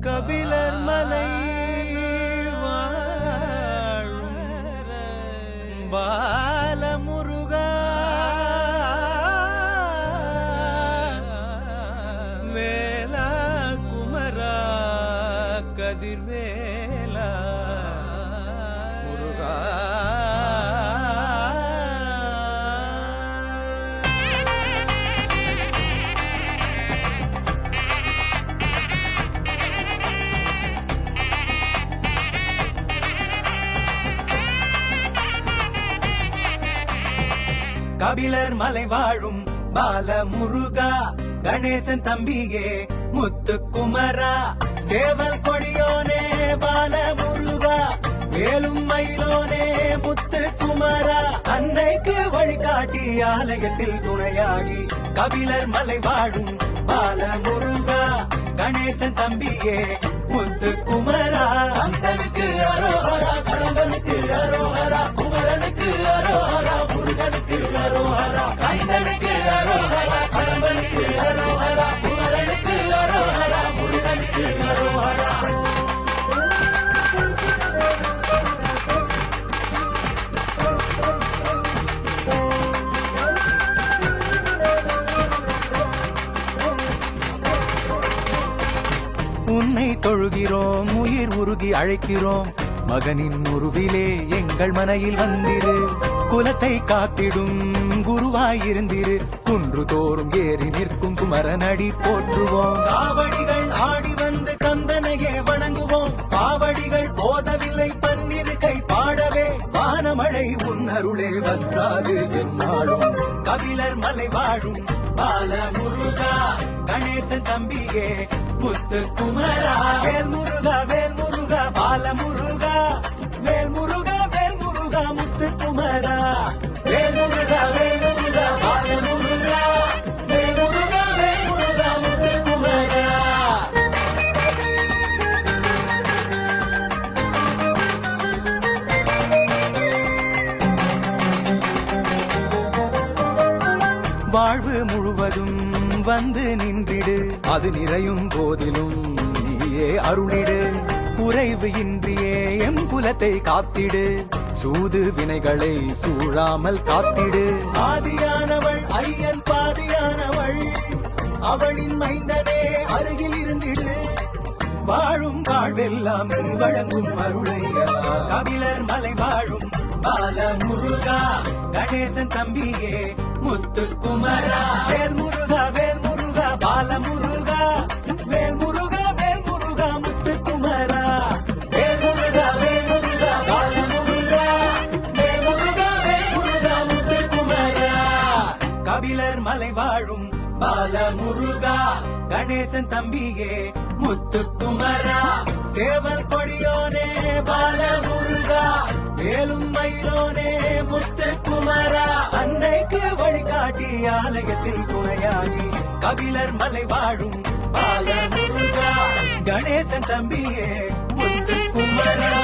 கபிலர் மலை பாலமுருகா வேலா குமரா கதிர்வேலா முருகா கபிலர் மலை வாழும் பாலமுருகா கணேசன் தம்பியே முத்துக்குமரா சேவல் கொடியோனே பாலமுருகா வேலும் மயிலோனே முத்துக்குமரா அன்னைக்கு வழிகாட்டி ஆலயத்தில் துணையாகி கபிலர் மலை வாழும் பாலமுருகா கணேசன் தம்பியே முத்துக்குமரா அந்தனுக்கு அரோஹரா கடம்பனுக்கு அரோஹரா குமரனுக்கு அரோஹரா முருகனுக்கு அரோஹரா கந்தனுக்கு அரோஹரா கடம்பனுக்கு அரோஹரா குமரனுக்கு அரோஹரா முருகனுக்கு அரோஹரா உன்னை தொழுகிறோம் உயிர் உருகி அழைக்கிறோம் மகனின் உருவிலே எங்கள் மனையில் வந்திரு குலத்தை காத்திடும் குருவாயிருந்திரு குன்று தோறும் ஏறி நிற்கும் குமரனடி போற்றுவோம் காவடிகள் ஆடி வந்து கந்தனையே வணங்குவோம் பாவடிகள் போதவில்லை பன்னிரு கை பாடவே வானமழை உன்னருளே வந்தாது என்னாலும் கபிலர் மலை வாழும் பாலமுருகா கணேசன் தம்பியே முத்துக்குமரா வேல் முருகா பாலமுருகா வேல் முருகா முத்துக்குமரா வேல் முருகா பாலமுருகா வேல் முருகா முத்துக்குமரா வாழ்வு முழுவதும் வந்து நின்றிடு அது நிறையும் போதிலும் நீயே அருளிடு குறைவு இன்றியே எம் குலத்தை காத்திடு சூது வினைகளை சூழாமல் காத்திடு ஆதியானவள் ஐயன் பாதியானவள் அவளின் மைந்தனே அருகில் இருந்திடு வாழும் வாழ்வெல்லாம் நீ வழங்கும் அருளையா கபிலர் மலை வாழும் பாலமுருகா கணேசன் தம்பியே முத்துக்குமரா வேல் முருகா பாலமுருகா வேல் முருகா முத்துக்குமரா வேல் முருகா பாலமுருகா வேல் முருகா முத்துக்குமரா கபிலர் மலை வாழும் பாலமுருகா கணேசன் தம்பியே முத்துக்குமரா சேவல் கொடியோனே பாலமுருகா வேலும் மயிலோனே முத்துக்குமரா அன்னைக்கு வழிகாட்டி ஆலயத்தில் துணையாகி கபிலர் மலை வாழும் பாலமுருகா கணேசன் தம்பியே முத்துக்குமரா